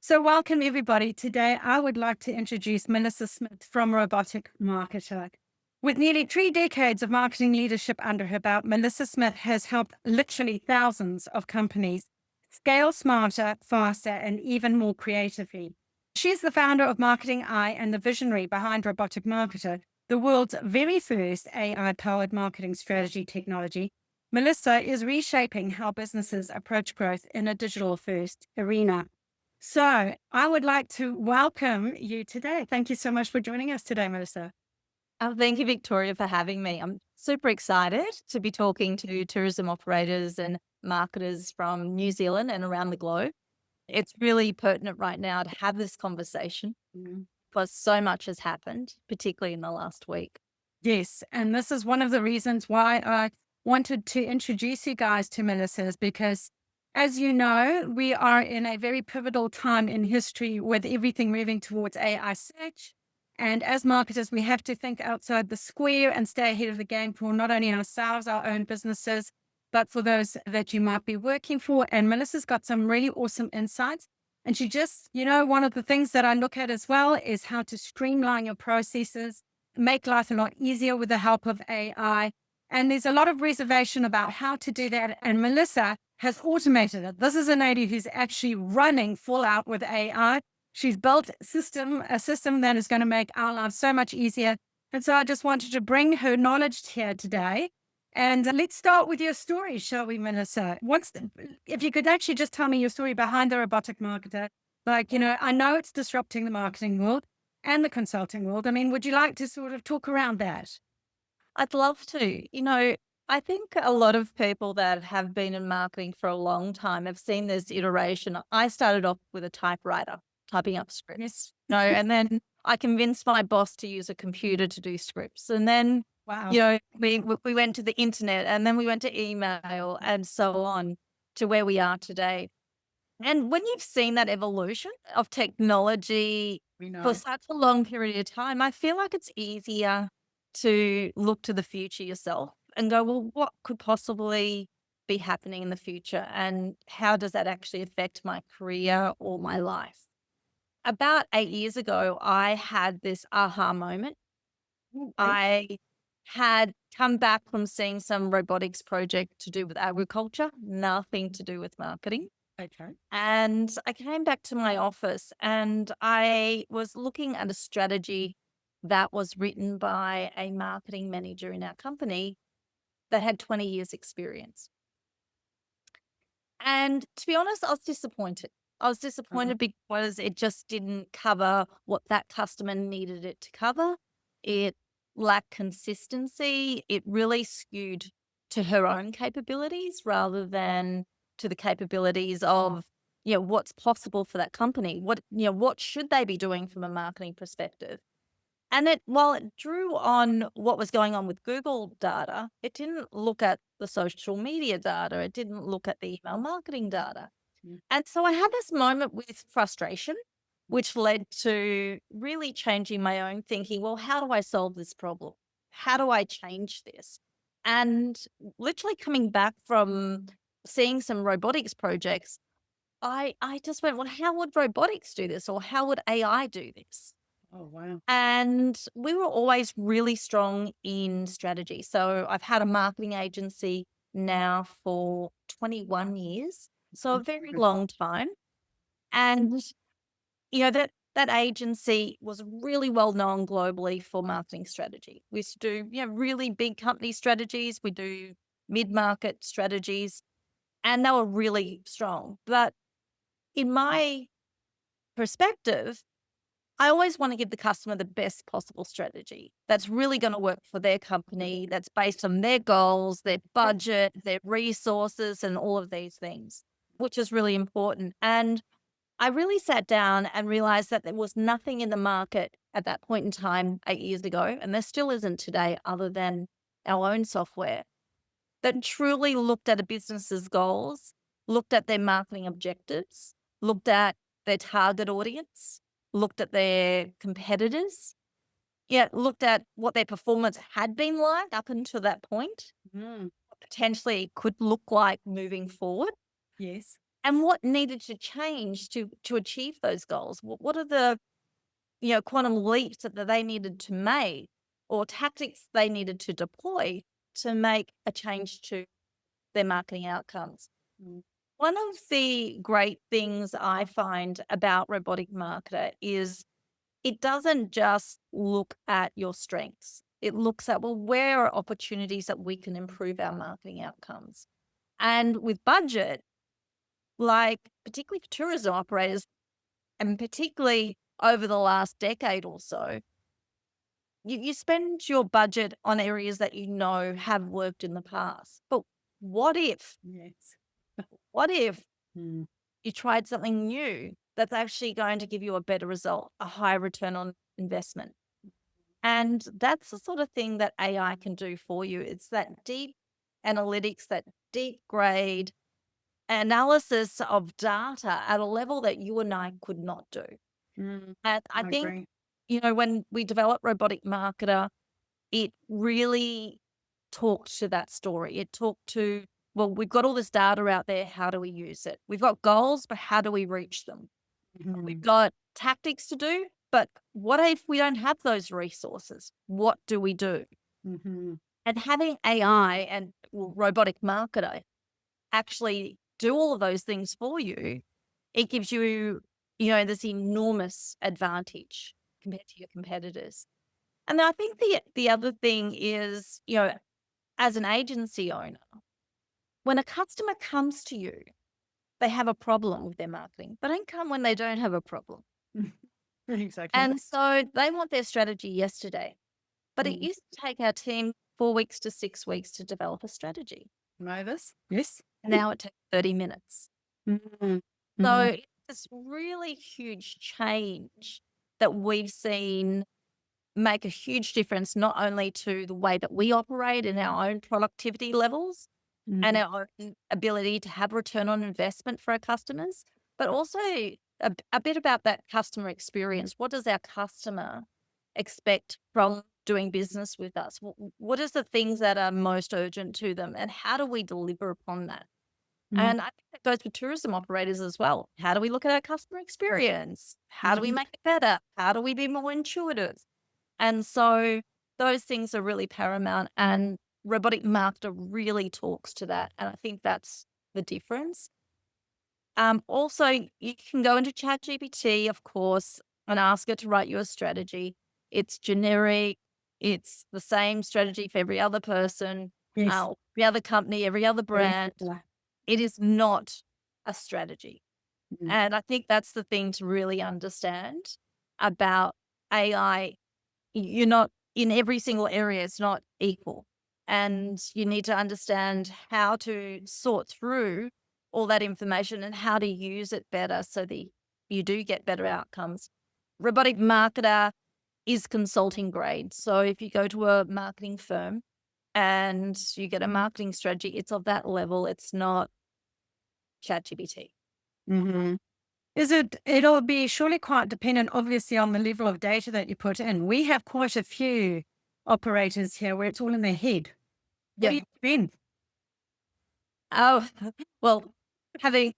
So, welcome everybody. Today, I would like to introduce Mellissah Smith from Robotic Marketer. With nearly 3 decades of marketing leadership under her belt, Mellissah Smith has helped literally thousands of companies scale smarter, faster, and even more creatively. She's the founder of Marketing Eye and the visionary behind Robotic Marketer, the world's very first AI-powered marketing strategy technology. Mellissah is reshaping how businesses approach growth in a digital-first arena. So I would like to welcome you today. Thank you so much for joining us today, Mellissah. Thank you, Victoria, for having me. I'm super excited to be talking to tourism operators and marketers from New Zealand and around the globe. It's really pertinent right now to have this conversation Mm. because so much has happened, particularly in the last week. Yes, and this is one of the reasons why I wanted to introduce you guys to Mellissah is because, as you know, we are in a very pivotal time in history with everything moving towards AI search. And as marketers, we have to think outside the square and stay ahead of the game for not only ourselves, our own businesses, but for those that you might be working for. And Melissa's got some really awesome insights. And she just, one of the things that I look at as well is how to streamline your processes, make life a lot easier with the help of AI. And there's a lot of reservation about how to do that. And Mellissah has automated it. This is a lady who's actually running full out with AI. She's built a system that is going to make our lives so much easier. And so I just wanted to bring her knowledge here today. And let's start with your story, shall we, Mellissah? If you could actually just tell me your story behind the robotic marketer. I know it's disrupting the marketing world and the consulting world. I mean, would you like to sort of talk around that? I'd love to. I think a lot of people that have been in marketing for a long time have seen this iteration. I started off with a typewriter, typing up scripts, Yes. and then I convinced my boss to use a computer to do scripts. And then, Wow. we went to the internet and then we went to email and so on to where we are today. And when you've seen that evolution of technology We for know. such a long period of time, I feel like it's easier to look to the future yourself and go, well, what could possibly be happening in the future? And how does that actually affect my career or my life? About 8 years ago, I had this aha moment. Okay. I had come back from seeing some robotics project to do with agriculture, nothing to do with marketing. Okay. And I came back to my office and I was looking at a strategy that was written by a marketing manager in our company that had 20 years experience. And to be honest, I was disappointed. I was Uh-huh. disappointed because it just didn't cover what that customer needed it to cover. It lacked consistency. It really skewed to her own capabilities rather than to the capabilities of, what's possible for that company. What should they be doing from a marketing perspective? And while it drew on what was going on with Google data, it didn't look at the social media data. It didn't look at the email marketing data. Mm. And so I had this moment with frustration, which led to really changing my own thinking. Well, how do I solve this problem? How do I change this? And literally coming back from seeing some robotics projects, I just went, well, how would robotics do this? Or how would AI do this? Oh, wow. And we were always really strong in strategy. So I've had a marketing agency now for 21 years. So a very Okay. long time. And, that agency was really well known globally for marketing strategy. We used to do, really big company strategies. We do mid-market strategies and they were really strong. But in my perspective, I always want to give the customer the best possible strategy that's really going to work for their company, that's based on their goals, their budget, their resources, and all of these things, which is really important. And I really sat down and realized that there was nothing in the market at that point in time 8 years ago, and there still isn't today, other than our own software that truly looked at a business's goals, looked at their marketing objectives, looked at their target audience, looked at their competitors, looked at what their performance had been like up until that point, Mm. what potentially it could look like moving forward, Yes. and what needed to change to achieve those goals. What are the quantum leaps that they needed to make, or tactics they needed to deploy to make a change to their marketing outcomes. Mm. One of the great things I find about Robotic Marketer is it doesn't just look at your strengths. It looks at, well, where are opportunities that we can improve our marketing outcomes? And with budget, like particularly for tourism operators, and particularly over the last decade or so, you spend your budget on areas that you know have worked in the past. But what if, Yes. what if Mm. you tried something new that's actually going to give you a better result, a higher return on investment? And that's the sort of thing that AI can do for you. It's that deep analytics, that deep grade analysis of data at a level that you and I could not do. Mm. And I I think, agree. when we developed Robotic Marketer, it really talked to that story. It talked to, well, we've got all this data out there. How do we use it? We've got goals, but how do we reach them? We've Mhm. got tactics to do, but what if we don't have those resources? What do we do? Mhm. And having AI and robotic marketer actually do all of those things for you, it gives you, this enormous advantage compared to your competitors. And then I think the other thing is, as an agency owner, when a customer comes to you, they have a problem with their marketing. They don't come when they don't have a problem. Exactly. And so they want their strategy yesterday. But it Mm. used to take our team 4 weeks to 6 weeks to develop a strategy. Know this? Yes. Now it takes 30 minutes. Mhm. So Mhm. it's this really huge change that we've seen make a huge difference, not only to the way that we operate and our own productivity levels and Mhm. our own ability to have return on investment for our customers, but also a bit about that customer experience. What does our customer expect from doing business with us? What is the things that are most urgent to them, and how do we deliver upon that? Mhm. And I think that goes for tourism operators as well. How do we look at our customer experience? How do we Mhm. make it better? How do we be more intuitive? And so those things are really paramount, and robotic marketer really talks to that. And I think that's the difference. Also, you can go into ChatGPT, of course, and ask it to write you a strategy. It's generic. It's the same strategy for every other person, Yes. every other company, every other Very brand. similar. It is not a strategy. Mm. And I think that's the thing to really understand about AI. You're not in every single area, it's not equal. And you need to understand how to sort through all that information and how to use it better so that you do get better outcomes. Robotic marketer is consulting grade. So if you go to a marketing firm and you get a marketing strategy, it's of that level. It's not ChatGPT. Mhm. It'll be surely quite dependent, obviously, on the level of data that you put in. We have quite a few operators here where it's all in their head. What do Yeah. you mean? Oh, well, having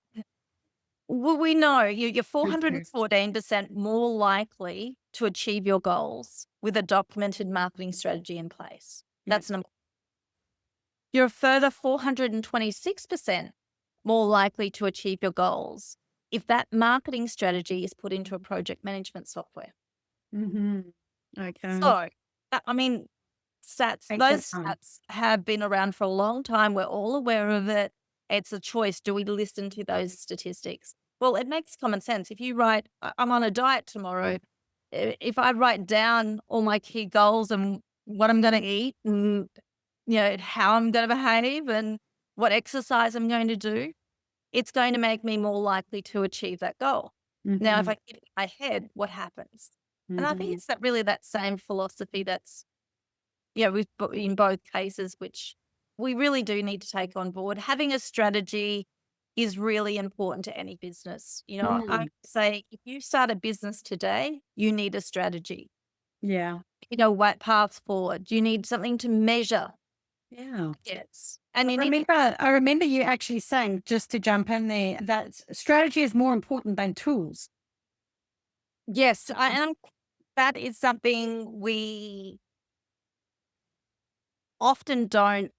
well, we know you're Okay. 414% more likely to achieve your goals with a documented marketing strategy in place. Yeah. That's number. You're a further 426% more likely to achieve your goals if that marketing strategy is put into a project management software. Mhm. Okay. So, I mean, Take your those time. stats have been around for a long time. We're all aware of it. It's a choice. Do we listen to those statistics? Well, it makes common sense. If you write, I'm on a diet tomorrow. If I write down all my key goals and what I'm going to eat and, how I'm going to behave and what exercise I'm going to do, it's going to make me more likely to achieve that goal. Now, if Mhm. I get it in my head, what happens? And I think Mhm. it's that same philosophy that's with in both cases, which we really do need to take on board. Having a strategy is really important to any business. I Mm. say if you start a business today, you need a strategy. Yeah. What path forward? You need something to measure. Yeah. Yes. And you need I remember you actually saying, just to jump in there, that strategy is more important than tools. yes, and that is something we often don't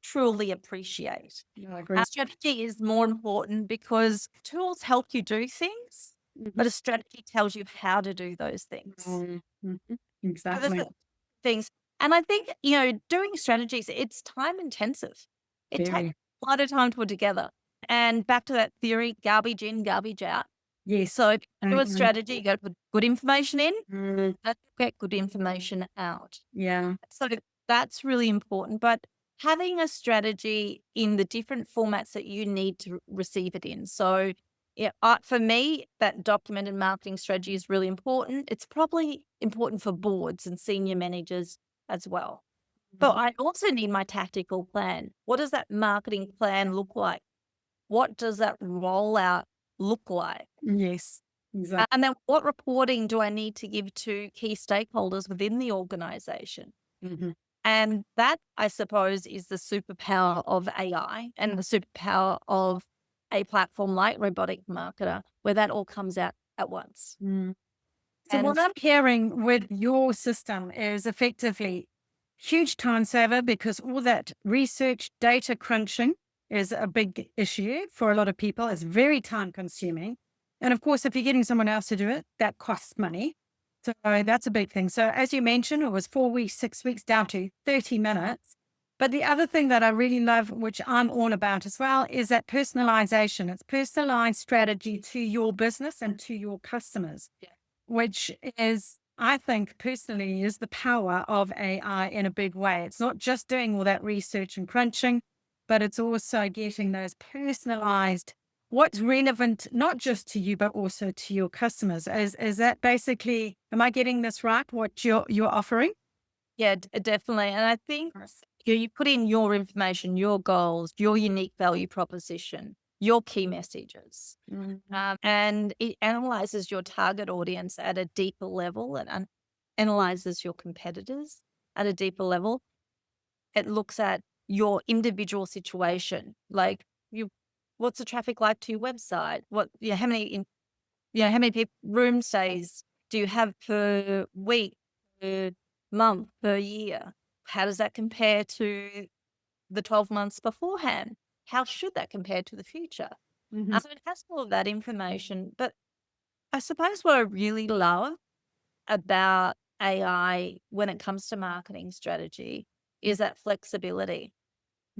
truly appreciate. Yeah, I agree. Our strategy is more important because tools help you do things, Mhm. but a strategy tells you how to do those things. Mhm. So there's Exactly. the things, and I think, doing strategies, it's time intensive. It takes Very. a lot of time to put together. And back to that theory, garbage in, garbage out. Yes. So if you I do a agree. strategy, you got to put good information in, Mm, and get good information out. yeah. So that's really important. But having a strategy in the different formats that you need to receive it in. So, yeah, for me, that documented marketing strategy is really important. It's probably important for boards and senior managers as well. But I also need my tactical plan. What does that marketing plan look like? What does that rollout look like? Yes. Exactly. And then what reporting do I need to give to key stakeholders within the organization? Mhm. And that, I suppose, is the superpower of AI and the superpower of a platform like Robotic Marketer, where that all comes out at once. Mm. So what And I'm hearing with your system is effectively huge time saver because all that research data crunching is a big issue for a lot of people. It's very time consuming. And of course, if you're getting someone else to do it, that costs money. So that's a big thing. So as you mentioned, it was 4 weeks, 6 weeks down to 30 minutes. But the other thing that I really love, which I'm all about as well, is that personalization. It's personalized strategy to your business and to your customers, which is, I think personally, is the power of AI in a big way. It's not just doing all that research and crunching, but it's also getting those personalized, what's relevant, not just to you, but also to your customers. Is that basically, am I getting this right? What you're offering? yeah, definitely. And I think you put in your information, your goals, your unique value proposition, your key messages. Mhm. And it analyzes your target audience at a deeper level and analyzes your competitors at a deeper level. It looks at your individual situation, like what's the traffic like to your website? How many how many room stays do you have per week, per month, per year? How does that compare to the 12 months beforehand? How should that compare to the future? Mhm. So it has all of that information. But I suppose what I really love about AI when it comes to marketing strategy is that flexibility.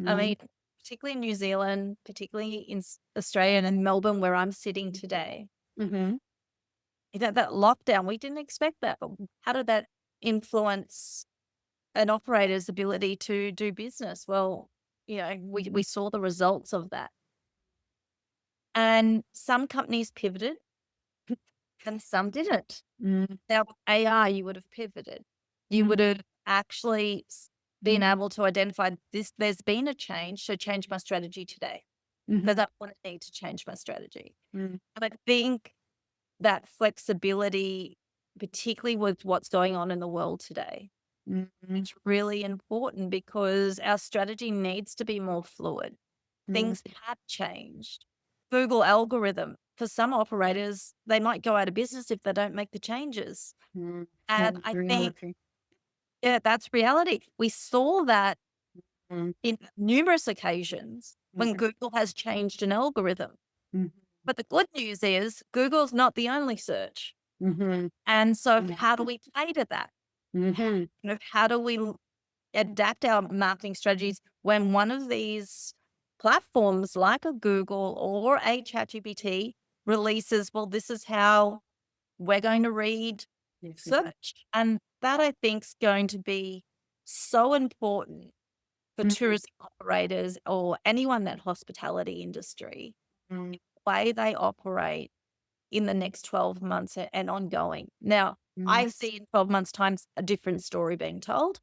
I Mhm. mean, particularly in New Zealand, particularly in Australia and in Melbourne, where I'm sitting today, Mhm. that lockdown, we didn't expect that. But how did that influence an operator's ability to do business? Well, we saw the results of that. And some companies pivoted and some didn't. Mhm. Now, with AI, you would have pivoted. You Mhm. would have actually been able to identify this, there's been a change, so change my strategy today. Mhm. Because I want to need to change my strategy. Mhm. And I think that flexibility, particularly with what's going on in the world today, Mhm. it's really important because our strategy needs to be more fluid. Mhm. Things have changed. Google algorithm, for some operators, they might go out of business if they don't make the changes. Mhm. And That's I think, reality. yeah, that's reality. We saw that Mhm. in numerous occasions when Mhm. Google has changed an algorithm. Mhm. But the good news is Google's not the only search. Mhm. And so Mhm. how do we play to that? Mhm. How do we adapt our marketing strategies when one of these platforms like a Google or a ChatGPT releases, well, this is how we're going to read Yes, we can. search. And that I think is going to be so important for Mhm. tourism operators or anyone that hospitality industry, Mhm. way they operate in the next 12 months and ongoing. Now, Mhm. I see in 12 months' time a different story being told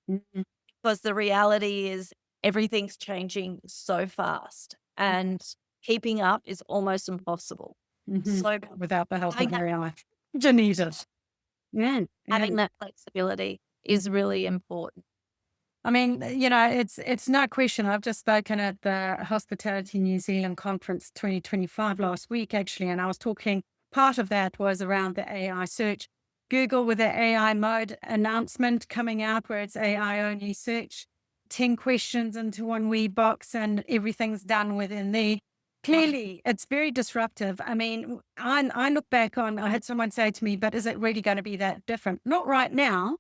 Mhm. because the reality is everything's changing so fast and keeping up is almost impossible. Mhm. So Without the help having of that, AI. You need it. Yeah. Yeah. having that flexibility is Mhm. really important. I mean, it's no question. I've just spoken at the Hospitality New Zealand Conference 2025 last week, actually, and I was talking, part of that was around the AI search. Google with the AI mode announcement coming out where it's AI only search, 10 questions into one wee box and everything's done within there. Clearly, it's very disruptive. I mean, I look back on, I had someone say to me, but is it really going to be that different? Not right now,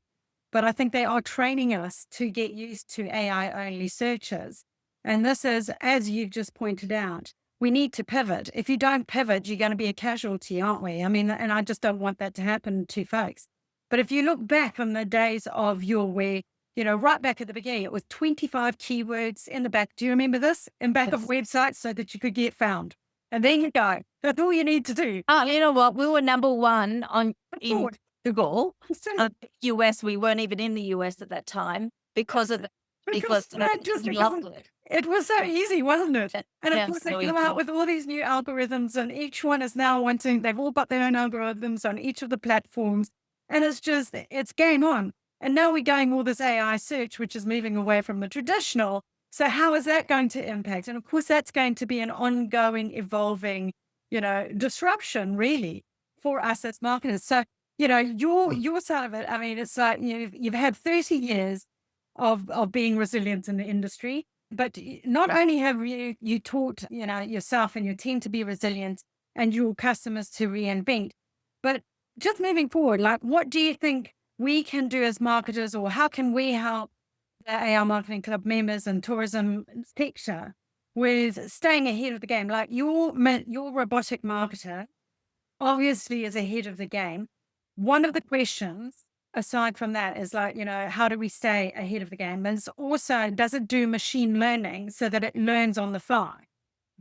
but I think they are training us to get used to AI only searches. And this is, as you've just pointed out, we need to pivot. If you don't pivot, you're going to be a casualty, aren't we? I mean, and I just don't want that to happen to folks. But if you look back on the days of where, right back at the beginning, it was 25 keywords in the back. Do you remember this? In back of Yes. websites so that you could get found. And there you go. That's all you need to do. Oh, you know what? We were number one in Google. US, we weren't even in the US at that time because of because we loved it. It was so easy, wasn't it? And of Yeah, course, they so come out with all these new algorithms, and each one is now they've all got their own algorithms on each of the platforms. And it's game on. And now we're going all this AI search, which is moving away from the traditional. So, how is that going to impact? And of course, that's going to be an ongoing, evolving, disruption, really, for us as marketers. So, your side of it, I mean, it's like you've had 30 years of being resilient in the industry, but not only have you taught yourself and your team to be resilient and your customers to reinvent, but just moving forward, like what do you think we can do as marketers, or how can we help the AR Marketing Club members and tourism sector with staying ahead of the game? Like your robotic marketer obviously is ahead of the game. One of the questions aside from that is like, how do we stay ahead of the game? And it's also, does it do machine learning so that it learns on the fly?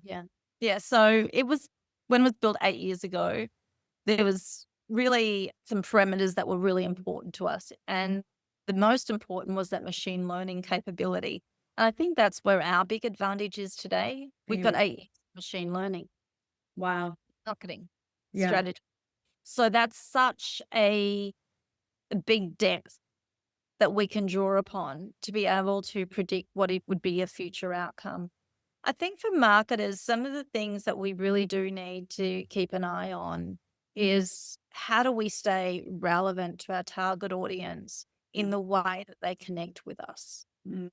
Yeah. Yeah. So it was when it was built 8 years ago, there was really some parameters that were really important to us. And the most important was that machine learning capability. And I think that's where our big advantage is today. We've got machine learning, Wow. marketing, Yeah. strategy. So that's such a big depth that we can draw upon to be able to predict what it would be a future outcome. I think for marketers, some of the things that we really do need to keep an eye on is how do we stay relevant to our target audience in the way that they connect with us? Mm.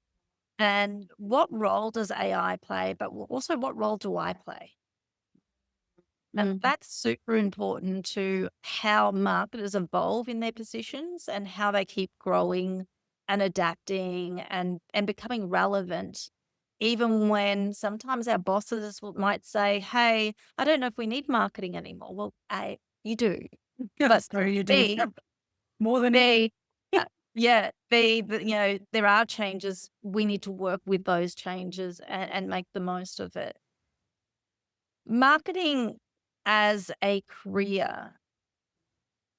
And what role does AI play, but also what role do I play? And that's super important to how marketers evolve in their positions and how they keep growing and adapting and becoming relevant, even when sometimes our bosses might say, hey, I don't know if we need marketing anymore. Well, A, you do. Yes, But so you do. B, More than B, yeah, B, there are changes. We need to work with those changes and make the most of it. Marketing as a career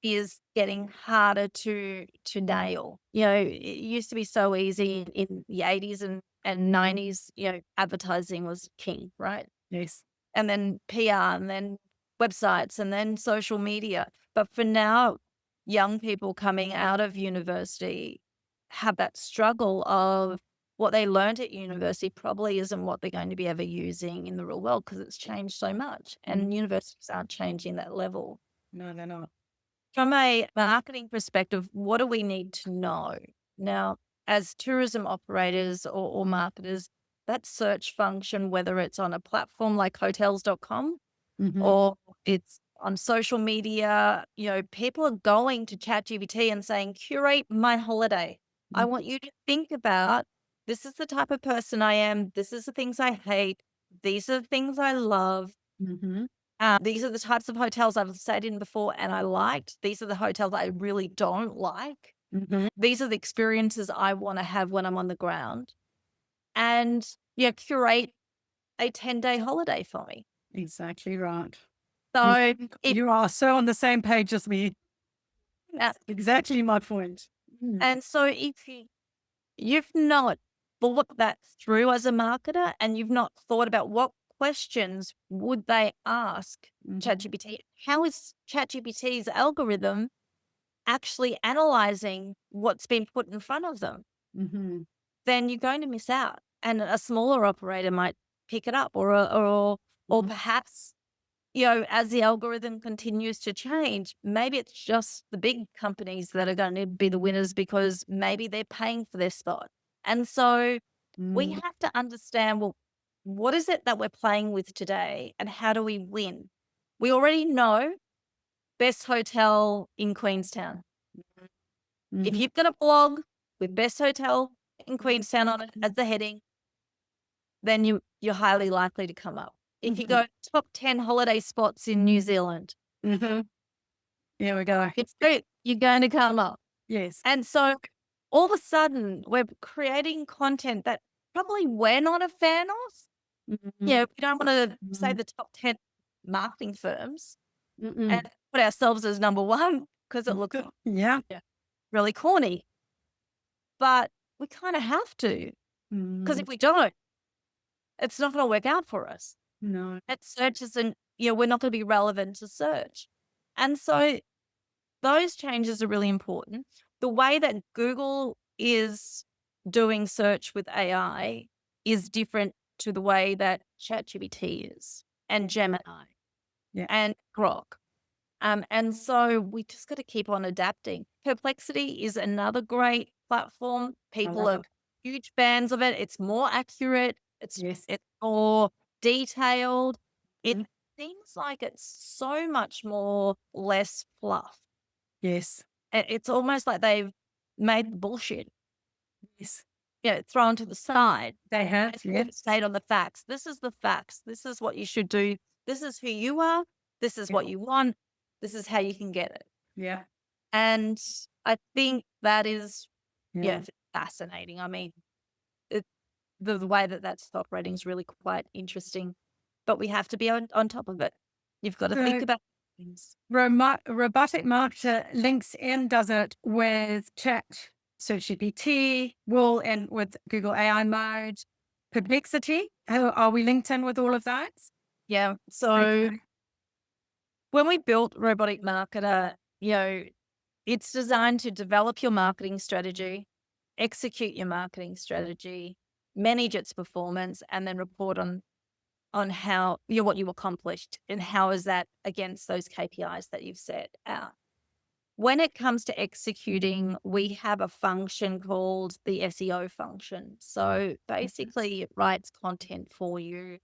is getting harder to nail. It used to be so easy in the 80s and 90s, advertising was king, right? Yes. And then PR and then websites and then social media. But for now, young people coming out of university have that struggle of what they learned at university probably isn't what they're going to be ever using in the real world because it's changed so much. And universities aren't changing that level. No, they're not. From a marketing perspective, what do we need to know? Now, as tourism operators or marketers, that search function, whether it's on a platform like hotels.com or it's on social media, people are going to ChatGPT and saying, curate my holiday. I want you to think about this is the type of person I am. This is the things I hate. These are the things I love. Mm-hmm. These are the types of hotels I've stayed in before and I liked. These are the hotels I really don't like. Mm-hmm. These are the experiences I want to have when I'm on the ground. And curate a 10-day holiday for me. Exactly right. So if You are so on the same page as me. uh, That's exactly my point. and so if you've not thought that through as a marketer and you've not thought about what questions would they ask ChatGPT, how is ChatGPT's algorithm actually analyzing what's been put in front of them? Mm-hmm. then you're going to miss out. And a smaller operator might pick it up, or Mhm. perhaps, as the algorithm continues to change, maybe it's just the big companies that are going to be the winners because maybe they're paying for their spot. And so we Mm. have to understand, well, what is it that we're playing with today and how do we win? We already know best hotel in Queenstown. If Mhm. you've got a blog with best hotel in Queenstown on it as the heading, then you're highly likely to come up. If you Mhm. go top 10 holiday spots in New Zealand, Mhm. Here we go. you're going to come up. Yes. And so all of a sudden, we're creating content that probably we're not a fan of. Mhm. We don't want to say Mhm. the top 10 marketing firms and Mm-mm. put ourselves as number one because it looks Yeah. really corny. But we kind of have to, because Mm. if we don't, it's not going to work out for us. No. And search isn't, we're not going to be relevant to search. And so those changes are really important. The way that Google is doing search with AI is different to the way that ChatGPT is, and Gemini Yeah. and Grok. And so we just got to keep on adapting. Perplexity is another great platform. I People love are it. huge fans of it. It's more accurate. It's Yes. it's more detailed. It Mhm. seems like it's so much more less fluff. Yes. It's almost like they've made the bullshit, Yes. thrown to the side They and have. put Yes. stayed on the facts. This is the facts. This is what you should do. This is who you are. This is Yeah. what you want. This is how you can get it. Yeah. And I think that is, Yeah. fascinating. I mean, it, the way that that's operating is really quite interesting, but we have to be on top of it. You've got to think So about things. Robotic Marketer links in, does it with Chat, Search GPT, Wool, and with Google AI Mode, Perplexity. Are we linked in with all of those? Yeah. So Okay. when we built Robotic Marketer, it's designed to develop your marketing strategy, execute your marketing strategy, manage its performance, and then report on how what you accomplished and how is that against those KPIs that you've set out. When it comes to executing, we have a function called the SEO function. So basically, it writes content for you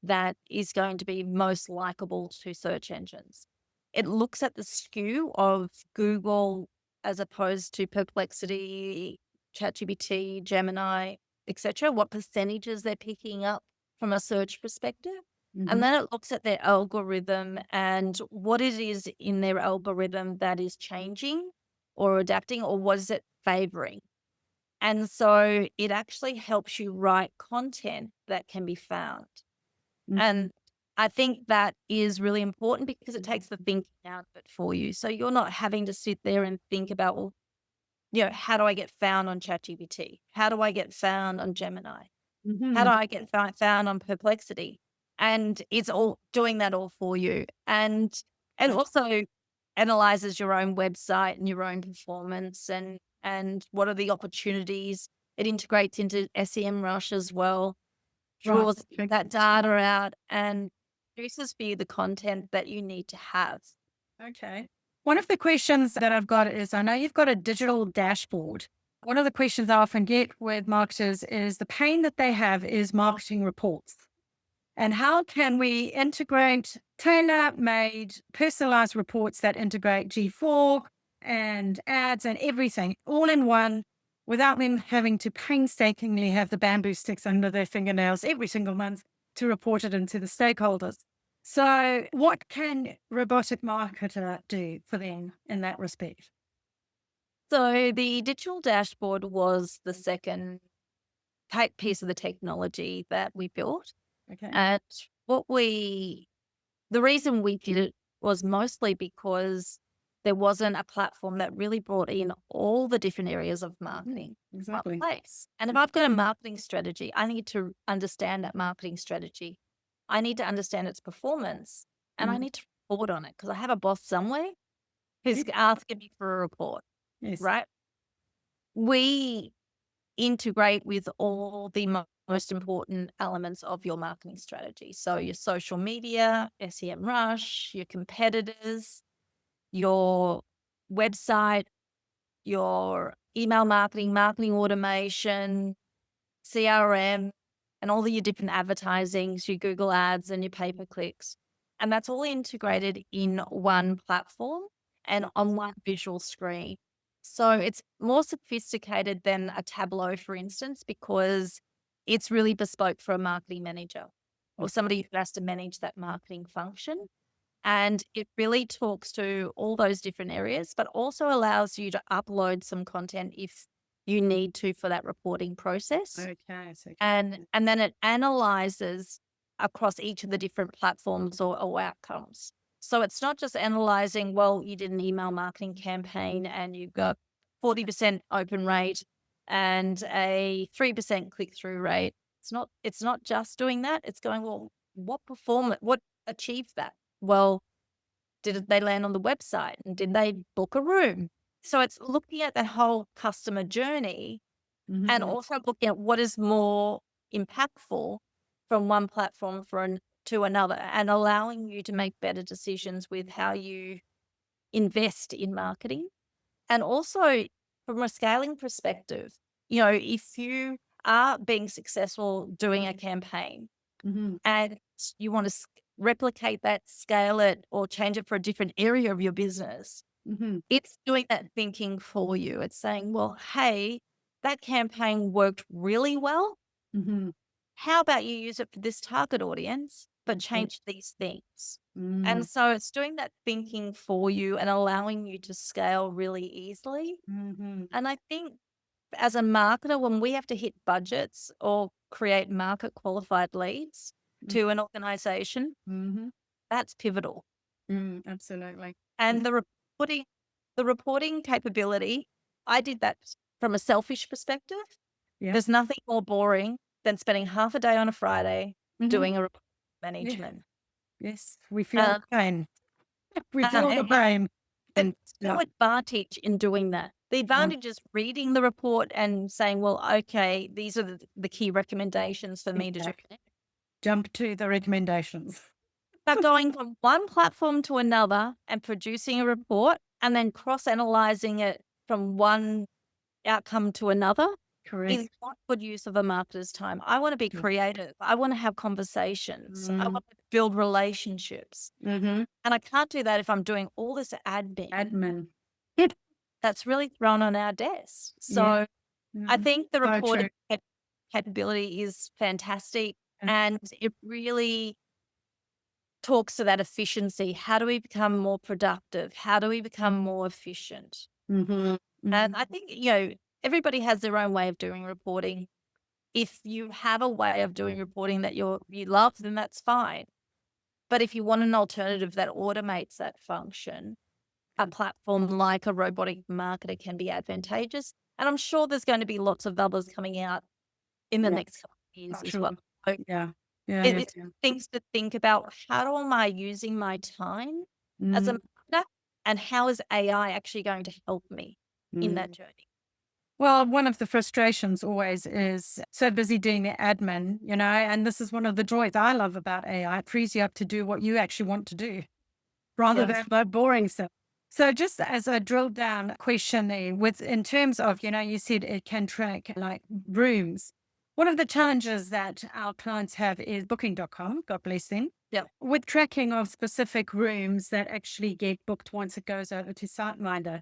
that is going to be most likable to search engines. It looks at the skew of Google as opposed to Perplexity, ChatGPT, Gemini, etc. What percentages they're picking up from a search perspective. And Mhm. then it looks at their algorithm and what it is in their algorithm that is changing or adapting, or what is it favoring. And so it actually helps you write content that can be found. Mhm. And I think that is really important because it takes the thinking out of it for you. So you're not having to sit there and think about, well, how do I get found on ChatGPT? How do I get found on Gemini? How do Mhm. I get found on Perplexity? And it's all doing that all for you. And also analyzes your own website and your own performance and what are the opportunities. It integrates into SEMrush as well, Right. draws that data out and produces for you the content that you need to have. Okay. One of the questions that I've got is, I know you've got a digital dashboard. One of the questions I often get with marketers is the pain that they have is marketing reports. And how can we integrate tailor-made, personalized reports that integrate G4 and ads and everything all in one without them having to painstakingly have the bamboo sticks under their fingernails every single month to report it into the stakeholders? So, what can Robotic Marketer do for them in that respect? So the digital dashboard was the second piece of the technology that we built. Okay. And what we the reason we did it was mostly because there wasn't a platform that really brought in all the different areas of Mhm. marketing in one Exactly. place. And if I've got a marketing strategy, I need to understand that marketing strategy. I need to understand its performance and I Mhm. need to report on it because I have a boss somewhere who's Yep. asking me for a report, Yes. right? We integrate with all the most important elements of your marketing strategy. So your social media, SEMrush, your competitors, your website, your email marketing, marketing automation, CRM, and all of your different advertisings, your Google ads and your pay-per-clicks. And that's all integrated in one platform and on one visual screen. So it's more sophisticated than a Tableau, for instance, because it's really bespoke for a marketing manager or somebody who has to manage that marketing function. And it really talks to all those different areas, but also allows you to upload some content if you need to for that reporting process. Okay. So, And then it analyzes across each of the different platforms or outcomes. So it's not just analyzing, well, you did an email marketing campaign and you've got 40% open rate and a 3% click-through rate. It's not just doing that. It's going, well, what achieved that? Well, did they land on the website and did they book a room? So it's looking at the whole customer journey and also looking at what is more impactful from one platform to another and allowing you to make better decisions with how you invest in marketing. And also from a scaling perspective, if you are being successful doing a campaign and you want to replicate that, scale it, or change it for a different area of your business, it's doing that thinking for you. It's saying, well, hey, that campaign worked really well. How about you use it for this target audience, but change these things? And so it's doing that thinking for you and allowing you to scale really easily. And I think as a marketer, when we have to hit budgets or create market qualified leads to an organization, that's pivotal. Absolutely. And the reporting capability, I did that from a selfish perspective. Yeah. There's nothing more boring than spending half a day on a Friday doing a report management. Yes. We feel the pain. We feel the and pain. And no advantage in doing that. The advantage is reading the report and saying, well, okay, these are the key recommendations for me to do. jump to the recommendations. But going from one platform to another and producing a report and then cross-analyzing it from one outcome to another Correct. is not good use of a marketer's time. I want to be creative. I want to have conversations. I want to build relationships. And I can't do that if I'm doing all this admin. That's really thrown on our desks. So I think the So reporting true. capability is fantastic Yeah. and it really talks to that efficiency. How do we become more productive? How do we become more efficient? And I think, everybody has their own way of doing reporting. If you have a way of doing reporting that you love, then that's fine. But if you want an alternative that automates that function, a platform like a Robotic Marketer can be advantageous. And I'm sure there's going to be lots of others coming out in the next couple of years as well. So it's things to think about. How am I using my time as a marketer? And how is AI actually going to help me in that journey? Well, one of the frustrations always is so busy doing the admin, and this is one of the joys I love about AI. It frees you up to do what you actually want to do rather than the boring stuff. So just as a drill down question there, in terms of, you said it can track like rooms. One of the challenges that our clients have is booking.com, God bless them, with tracking of specific rooms that actually get booked once it goes over to SiteMinder.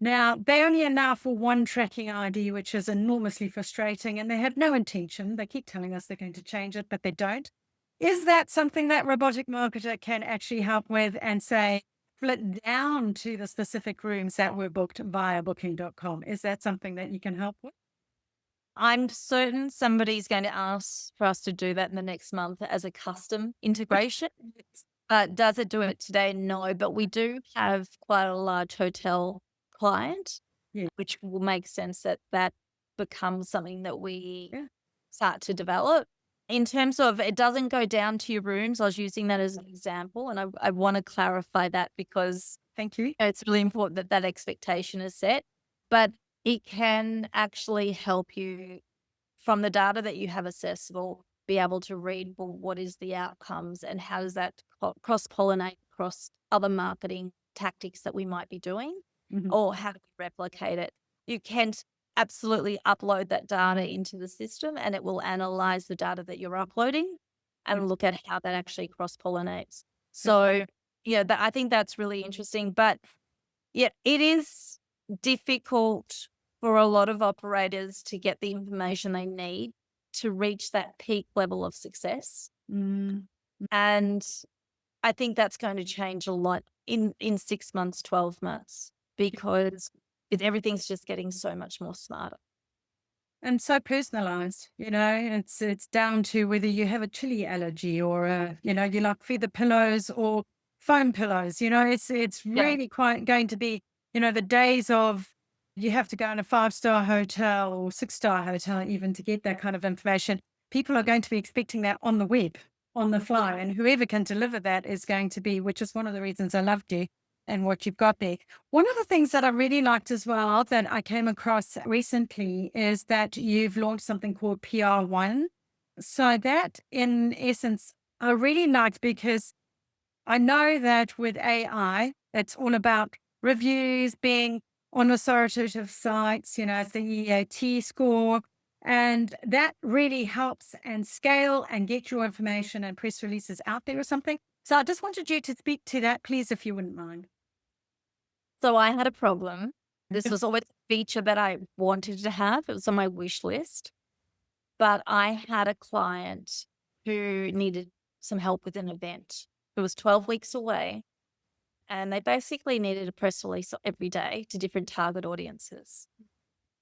Now, they only allow for one tracking ID, which is enormously frustrating, and they have no intention. They keep telling us they're going to change it, but they don't. Is that something that Robotic Marketer can actually help with and say, flit down to the specific rooms that were booked via booking.com? Is that something that you can help with? I'm certain somebody's going to ask for us to do that in the next month as a custom integration. Does it do it today? No, but we do have quite a large hotel client, which will make sense that becomes something that we start to develop. In terms of it doesn't go down to your rooms, I was using that as an example, and I want to clarify that because Thank you. it's really important that expectation is set. But It can actually help you from the data that you have accessible, be able to read, well, what is the outcomes and how does that cross-pollinate across other marketing tactics that we might be doing, Mhm. or how do we replicate it? You can absolutely upload that data into the system and it will analyze the data that you're uploading and look at how that actually cross-pollinates. So, yeah, I think that's really interesting. But yeah, it is difficult for a lot of operators to get the information they need to reach that peak level of success. Mm. And I think that's going to change a lot in 6 months, 12 months, because everything's just getting so much more smarter. And so personalized, it's down to whether you have a chili allergy or you like feather pillows or foam pillows. It's Yeah. really quite going to be, the days of you have to go in a 5-star hotel or 6-star hotel even to get that kind of information. People are going to be expecting that on the web, on the fly, and whoever can deliver that is going to be, which is one of the reasons I loved you and what you've got there. One of the things that I really liked as well that I came across recently is that you've launched something called PR1. So that in essence, I really liked because I know that with AI, it's all about reviews being on authoritative sites, it's the EAT score. And that really helps and scale and get your information and press releases out there or something. So I just wanted you to speak to that, please, if you wouldn't mind. So I had a problem. This was always a feature that I wanted to have. It was on my wish list. But I had a client who needed some help with an event. It was 12 weeks away, and they basically needed a press release every day to different target audiences.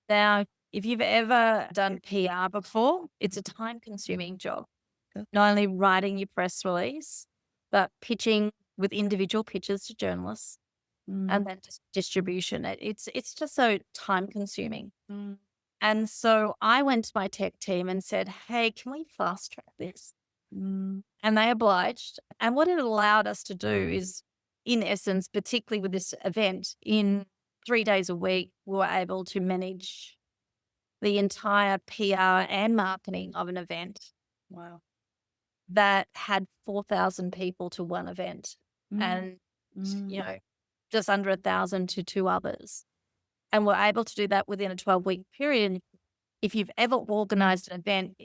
Now, if you've ever done PR before, it's a time consuming job. Not only writing your press release, but pitching with individual pitches to journalists Mm, and then just distribution. It's just so time consuming. mm, And so I went to my tech team and said, "Hey, can we fast track this?" mm, And they obliged. And what it allowed us to do is, in essence, particularly with this event, in 3 days a week, we were able to manage the entire PR and marketing of an event wow. that had 4,000 people to one event Mm, and, mm, you know, just under 1,000 to two others. And we're able to do that within a 12-week period. If you've ever organized an event,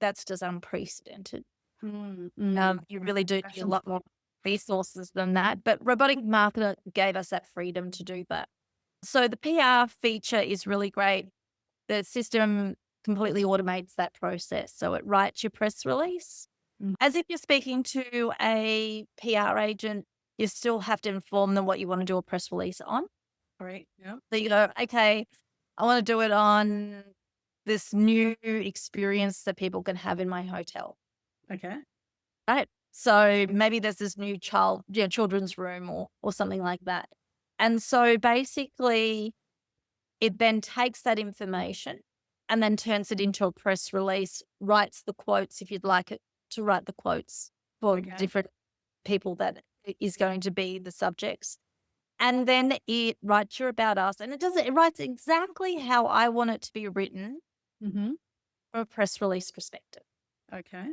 that's just unprecedented. mm, mm. You really do need a Passion. lot more resources than that. But Robotic Marketer gave us that freedom to do that. So the PR feature is really great. The system completely automates that process. So it writes your press release. Mm, As if you're speaking to a PR agent, you still have to inform them what you want to do a press release on. great. Yeah. So you go, okay, I want to do it on this new experience that people can have in my hotel. Okay. Right. So maybe there's this new children's room or something like that. And so basically it then takes that information and then turns it into a press release, writes the quotes if you'd like it to write the quotes for Okay. different people that is going to be the subjects. And then it writes your about us and it writes exactly how I want it to be written Mm-hmm. from a press release perspective. Okay.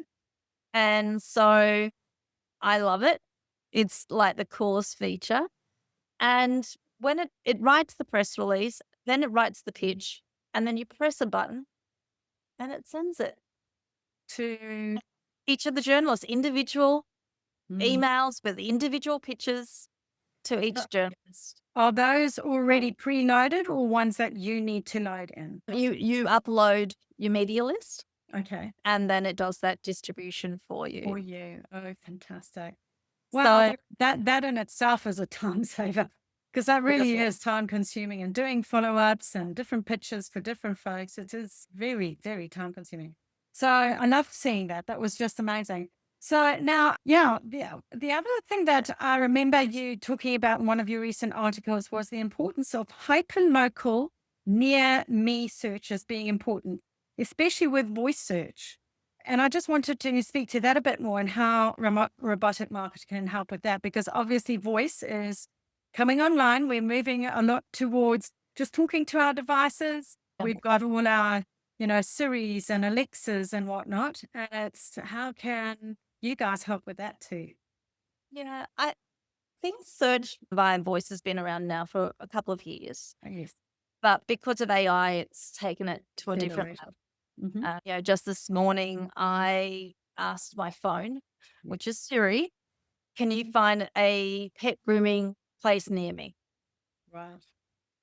And so I love it. It's like the coolest feature. And when it writes the press release, then it writes the pitch, and then you press a button and it sends it to each of the journalists, individual Mm. emails with individual pitches to Uh, each journalist. Are those already preloaded or ones that you need to load in? You upload your media list Okay. and then it does that distribution for For you. you. Oh, fantastic. Wow. So That in itself is a time saver because that really is time consuming and doing follow ups and different pitches for different folks. It is very, very time consuming. So I love seeing that. That was just amazing. So now, yeah, the other thing that I remember you talking about in one of your recent articles was the importance of hyper-local near me search as being important, especially with voice search. And I just wanted to speak to that a bit more and how robotic marketing can help with that, because obviously voice is coming online. We're moving a lot towards just talking to our devices. Yeah. We've got all our, Siris and Alexas and whatnot. And it's how can you guys help with that too? I think search via voice has been around now for a couple of years, Oh, yes. but because of AI, it's taken it to a different Accelerate. level. Mm-hmm. Just this morning, I asked my phone, which is Siri, can you find a pet grooming place near me? Right.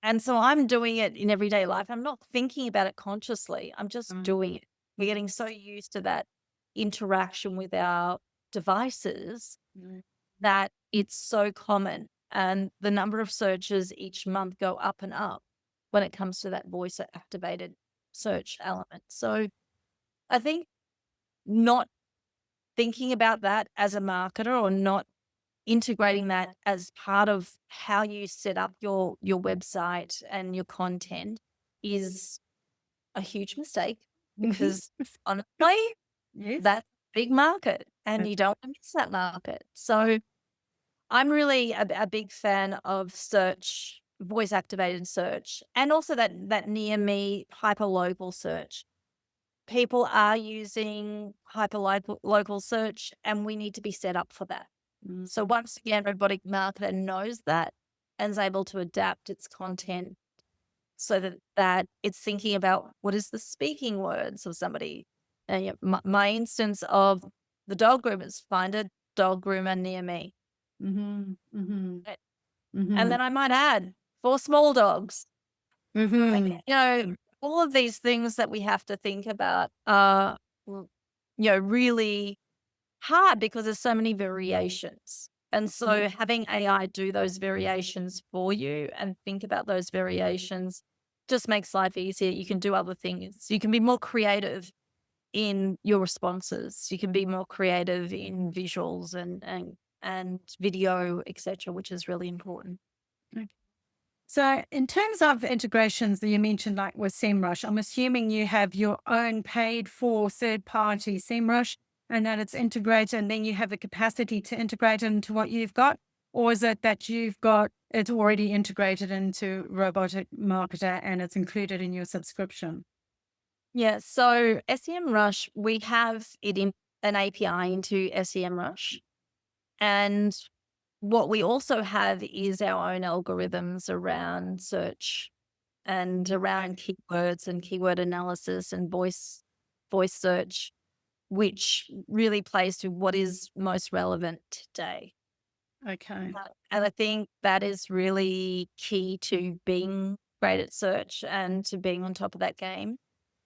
And so I'm doing it in everyday life. I'm not thinking about it consciously. I'm just doing it. We're getting so used to that interaction with our devices Mm-hmm. that it's so common. And the number of searches each month go up and up when it comes to that voice activated search element. So I think not thinking about that as a marketer or not integrating that as part of how you set up your website and your content is a huge mistake Mm-hmm. because honestly, Yes. that's a big market and Uh, you don't want to miss that market. So I'm really a big fan of search, voice activated search, and also that near me hyper local search. People are using hyper local search, and we need to be set up for that. mm, So once again, Robotic Marketer knows that and is able to adapt its content so that it's thinking about what is the speaking words of somebody. And my instance of the dog groomers, find a dog groomer near me. mm-hmm. Mm-hmm. A- And Mm-hmm. then I might add 4 small dogs. Like, Mm-hmm. all of these things that we have to think about are, really hard because there's so many variations. And so having AI do those variations for you and think about those variations just makes life easier. You can do other things. You can be more creative in your responses. You can be more creative in visuals and video, etc., which is really important. So, in terms of integrations that you mentioned, like with SEMrush, I'm assuming you have your own paid for third party SEMrush and that it's integrated, and then you have the capacity to integrate it into what you've got? Or is it that you've got it already integrated into Robotic Marketer and it's included in your subscription? Yeah. So SEMrush, we have it in an API into SEMrush. And what we also have is our own algorithms around search and around keywords and keyword analysis and voice search, which really plays to what is most relevant today. Okay. And I think that is really key to being great at search and to being on top of that game.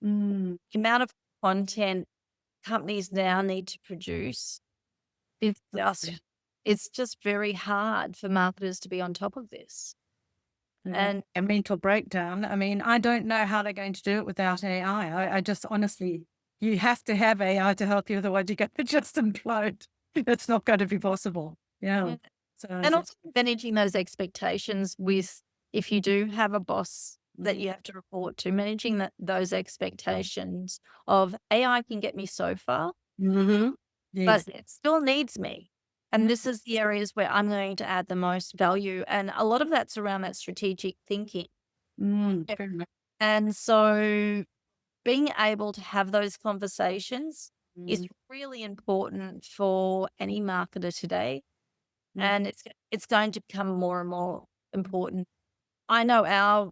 Mm, The amount of content companies now need to produce is it's just very hard for marketers to be on top of this. yeah. And A mental breakdown. I mean, I don't know how they're going to do it without AI. I just honestly, you have to have AI to help you, otherwise you're going to just implode. It's not going to be possible. Yeah. yeah, So, and also managing those expectations with if you do have a boss that you have to report to, managing those expectations of AI can get me so far, mm-hmm. Yes. but it still needs me. And this is the areas where I'm going to add the most value. And a lot of that's around that strategic thinking. Mm, Yep. very much. And so being able to have those conversations is Mm, really important for any marketer today. mm, And it's going to become more and more important. I know our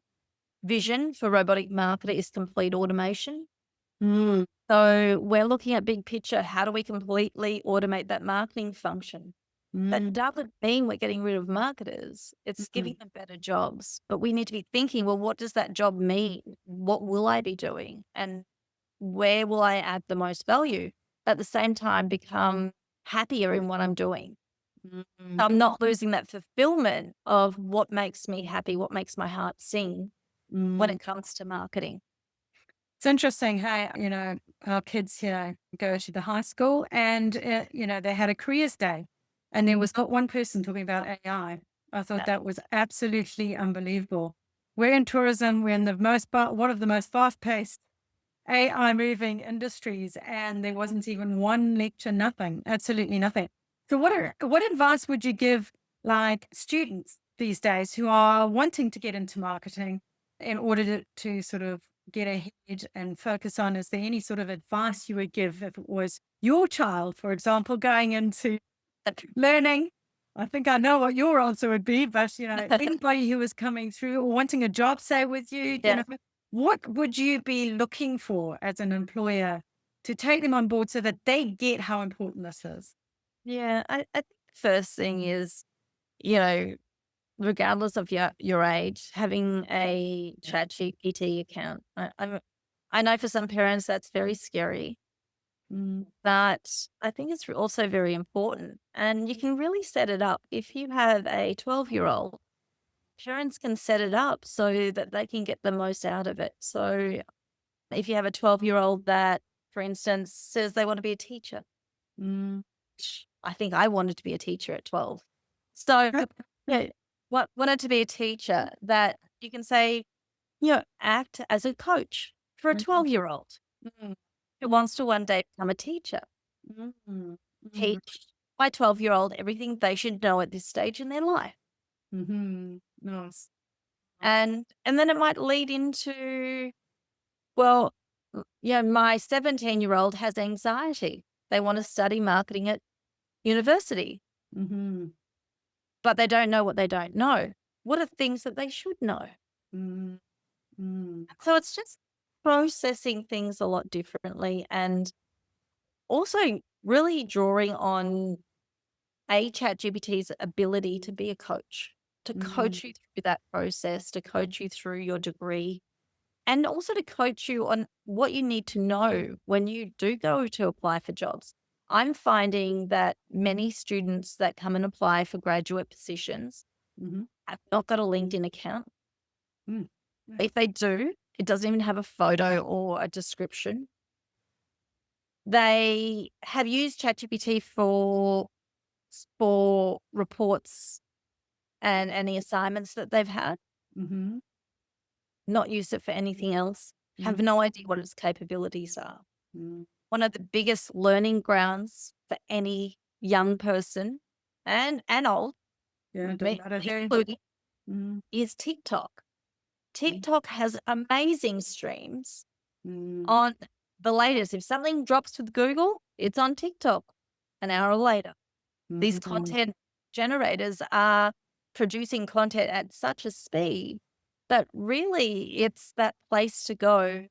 vision for Robotic Marketer is complete automation. mm, So we're looking at big picture. How do we completely automate that marketing function? That mm, doesn't mean we're getting rid of marketers. It's mm, giving them better jobs. But we need to be thinking, well, what does that job mean? What will I be doing? And where will I add the most value? At the same time, become happier in what I'm doing. mm, I'm not losing that fulfillment of what makes me happy, what makes my heart sing when mm. it comes to marketing. It's interesting. Hey, our kids, go to the high school and, they had a careers day and there was not one person talking about AI. I thought Yeah. that was absolutely unbelievable. We're in tourism. We're in one of the most fast-paced AI moving industries, and there wasn't even one lecture, nothing, absolutely nothing. So what advice would you give like students these days who are wanting to get into marketing? in order to sort of get ahead and focus on, is there any sort of advice you would give if it was your child, for example, going into learning? I think I know what your answer would be, but anybody who is coming through or wanting a job, say with you, Yeah. what would you be looking for as an employer to take them on board so that they get how important this is? Yeah. I think the first thing is, you know, regardless of your age, having a ChatGPT account. I know for some parents that's very scary, Mm, but I think it's also very important. And you can really set it up. If you have a 12-year-old, parents can set it up so that they can get the most out of it. So if you have a 12-year-old that, for instance, says they want to be a teacher, mm. I think I wanted to be a teacher at 12. So, yeah, what wanted to be a teacher, that you can say, act as a coach for a Mm, 12-year-old mm, who wants to one day become a teacher. mm, mm, Teach my 12-year-old everything they should know at this stage in their life. nice. And then it might lead into, well, my 17-year-old has anxiety. They want to study marketing at university, Mm-hmm. but they don't know what they don't know. What are things that they should know? Mm, mm, So it's just processing things a lot differently, and also really drawing on ChatGPT's ability to be a coach, to mm, coach you through that process, to coach you through your degree, and also to coach you on what you need to know when you do go to apply for jobs. I'm finding that many students that come and apply for graduate positions mhm, have not got a LinkedIn account. mm. Yeah. If they do, it doesn't even have a photo or a description. They have used ChatGPT for reports and any assignments that they've had, Mhm, not used it for anything else, mm, have no idea what its capabilities are. mm. One of the biggest learning grounds for any young person and old, Yeah, it doesn't me matter who. included, Mm, is TikTok. mm, TikTok has amazing streams mm, on the latest. If something drops with Google, it's on TikTok an hour later. These mhm, content generators are producing content at such a speed that really it's that place to go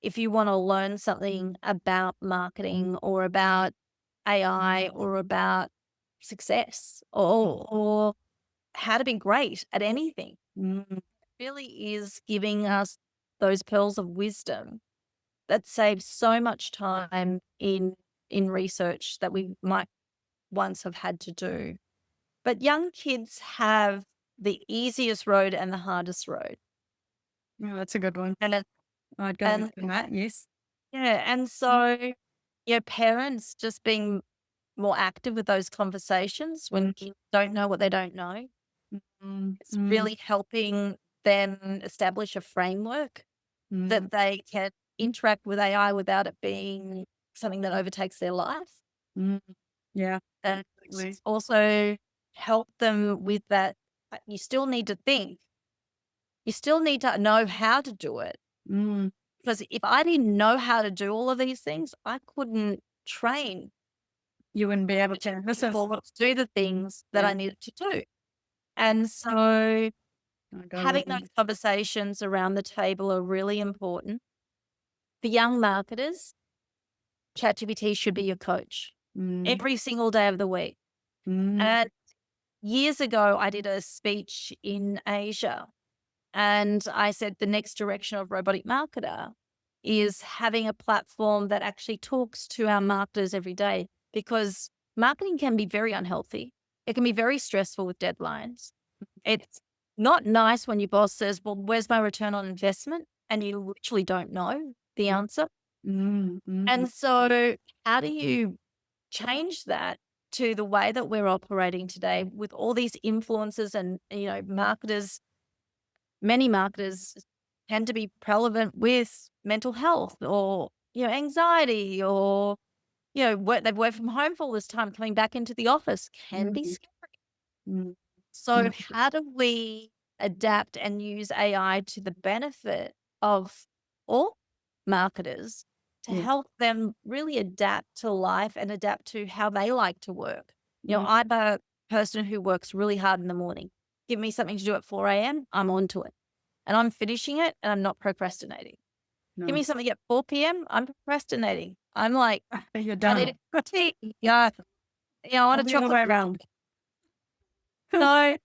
if you want to learn something about marketing or about AI or about success or how to be great at anything. mm, Really is giving us those pearls of wisdom that saves so much time in research that we might once have had to do. But young kids have the easiest road and the hardest road. yeah, that's a good one. And it, I'd go with and that, yes. yeah, and Mm, so parents just being more active with those conversations when kids don't know what they don't know. mm, It's mm, really helping them establish a framework mm, that they can interact with AI without it being something that overtakes their life. mm. Yeah, And exactly. also help them with that. You still need to think. You still need to know how to do it. Mm. Because if I didn't know how to do all of these things, I couldn't train You wouldn't be able to listen. people to do the things that Yeah, I needed to do. And so I go having with those that. conversations around the table are really important. For young marketers, ChatGPT should be your coach Mm, every single day of the week. mm, And years ago, I did a speech in Asia, and I said the next direction of Robotic Marketer is having a platform that actually talks to our marketers every day, because marketing can be very unhealthy. It can be very stressful with deadlines. It's not nice when your boss says, well, where's my return on investment? And you literally don't know the answer. mm, mm, And so, how do you change that to the way that we're operating today with all these influencers and, marketers? Many marketers tend to be prevalent with mental health or, anxiety or, they've worked from home for all this time, coming back into the office can be mm, scary. mm, So, mm, how do we adapt and use AI to the benefit of all marketers to Yes. help them really adapt to life and adapt to how they like to work. Mhm. I'm a person who works really hard in the morning. Give me something to do at 4 a.m., I'm onto it. And I'm finishing it and I'm not procrastinating. Give me Nice. something at 4 p.m., I'm procrastinating. I'm like, You're I need done. a cup of tea. Yeah. I want I'm a the other way chocolate. around. So,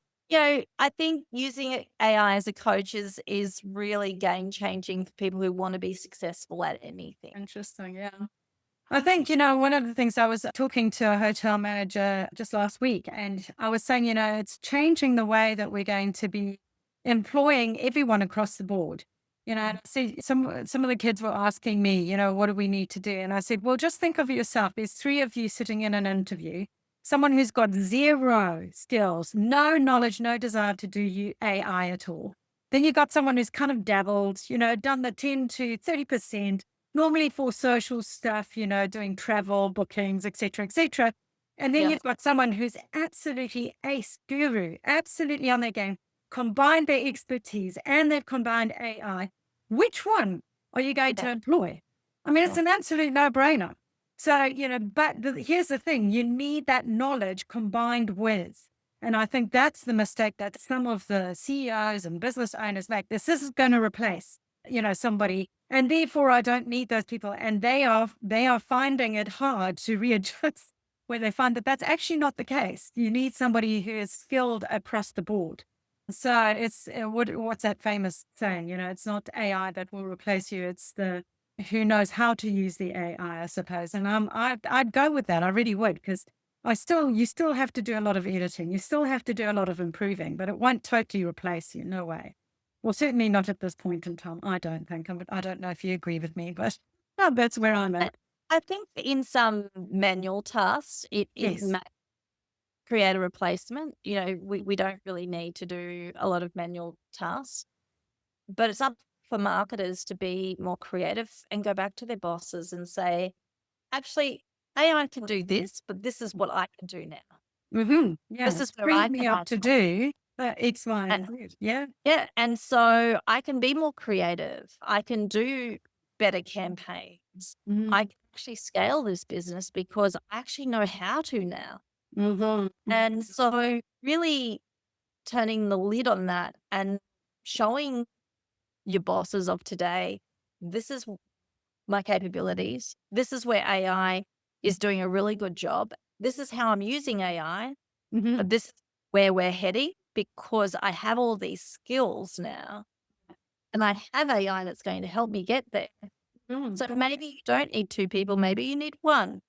I think using AI as a coach is really game changing for people who want to be successful at anything. Interesting. Yeah. I think, one of the things I was talking to a hotel manager just last week, and I was saying, it's changing the way that we're going to be employing everyone across the board. And I see some of the kids were asking me, what do we need to do? And I said, well, just think of yourself. There's three of you sitting in an interview, someone who's got zero skills, no knowledge, no desire to do AI at all. Then you got someone who's kind of dabbled, done the 10 to 30%, normally for social stuff, doing travel, bookings, etc., etc. And then Yeah. you've got someone who's absolutely ace guru, absolutely on their game, combined their expertise and they've combined AI. Which one are you going to Yeah. employ? I mean, it's Sure. an absolute no-brainer. So, but here's the thing, you need that knowledge combined with. And I think that's the mistake that some of the CEOs and business owners make. This is going to replace, somebody, and therefore I don't need those people. And they are finding it hard to readjust where they find that that's actually not the case. You need somebody who is skilled across the board. So it's what's that famous saying? It's not AI that will replace you. It's the who knows how to use the AI, I suppose. And I'd go with that. I really would, because you still have to do a lot of editing. You still have to do a lot of improving, but it won't totally replace you. No way. Well, certainly not at this point in time. I don't think. I don't know if you agree with me, but no, that's where I'm I at. I think in some manual tasks, it Yes. may create a replacement. We don't really need to do a lot of manual tasks, but it's up for marketers to be more creative and go back to their bosses and say, actually, AI can do this, but this is what I can do now. Yeah, This it's is where I freed me can up add to value. do X, Y, And and Z. Yeah. yeah, and so I can be more creative. I can do better campaigns. Mm-hmm. I can actually scale this business because I actually know how to now. Mm-hmm. And so really turning the lid on that and showing your bosses of today, this is my capabilities. This is where AI is doing a really good job. This is how I'm using AI, Mm-hmm. but this is where we're heading because I have all these skills now and I have AI that's going to help me get there. So maybe you don't need two people, maybe you need one.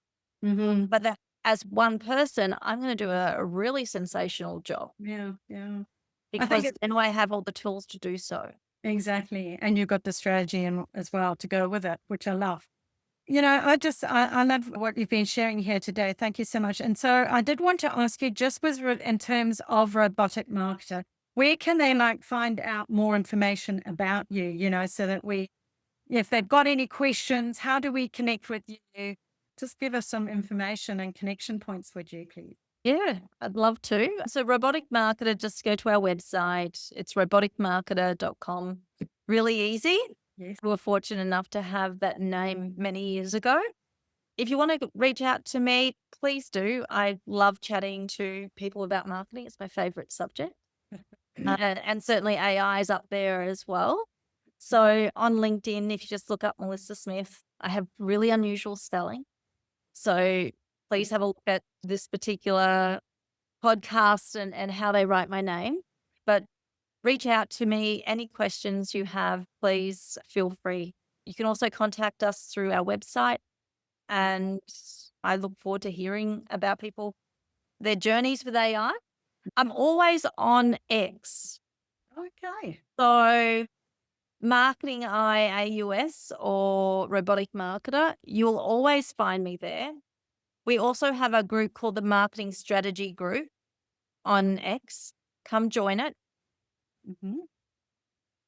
Mm-hmm. But that, as one person, I'm going to do a really sensational job Yeah, yeah. I think because it's then I have all the tools to do so. exactly. And you've got the strategy as well to go with it, which I love. I love what you've been sharing here today. Thank you so much. And so I did want to ask you, just in terms of Robotic Marketer, where can they find out more information about you, so that if they've got any questions, how do we connect with you? Just give us some information and connection points, would you please? Yeah, I'd love to. So, Robotic Marketer, just go to our website. It's roboticmarketer.com. Really easy. Yes. We were fortunate enough to have that name many years ago. If you want to reach out to me, please do. I love chatting to people about marketing. It's my favorite subject. And certainly AI is up there as well. So on LinkedIn, if you just look up Mellissah Smith, I have really unusual spelling. So please have a look at this particular podcast and how they write my name. But reach out to me. Any questions you have, please feel free. You can also contact us through our website. And I look forward to hearing about people, their journeys with AI. I'm always on X. Okay. So Marketing IAUS or Robotic Marketer, you'll always find me there. We also have a group called the Marketing Strategy Group on X. Come join it. Hmm.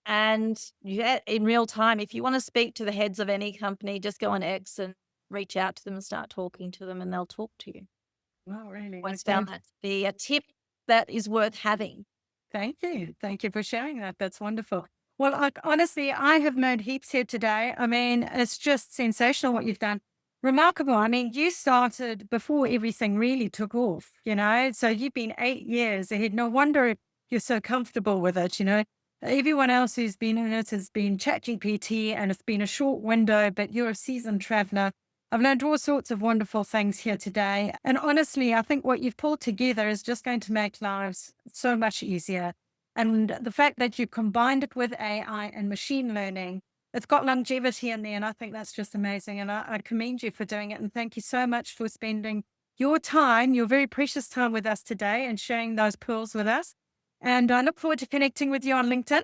And yeah, in real time, if you want to speak to the heads of any company, just go on X and reach out to them and start talking to them and they'll talk to you. Wow, really? Always Okay. found that to be a tip that is worth having. Thank you. Thank you for sharing that. That's wonderful. Well, honestly, I have learned heaps here today. I mean, it's just sensational what you've done. Remarkable. I mean, you started before everything really took off, so you've been 8 years ahead. No wonder you're so comfortable with it, Everyone else who's been in it has been ChatGPT and it's been a short window, but you're a seasoned traveler. I've learned all sorts of wonderful things here today. And honestly, I think what you've pulled together is just going to make lives so much easier. And the fact that you combined it with AI and machine learning, it's got longevity in there. And I think that's just amazing. And I commend you for doing it. And thank you so much for spending your time, your very precious time with us today and sharing those pearls with us. And I look forward to connecting with you on LinkedIn.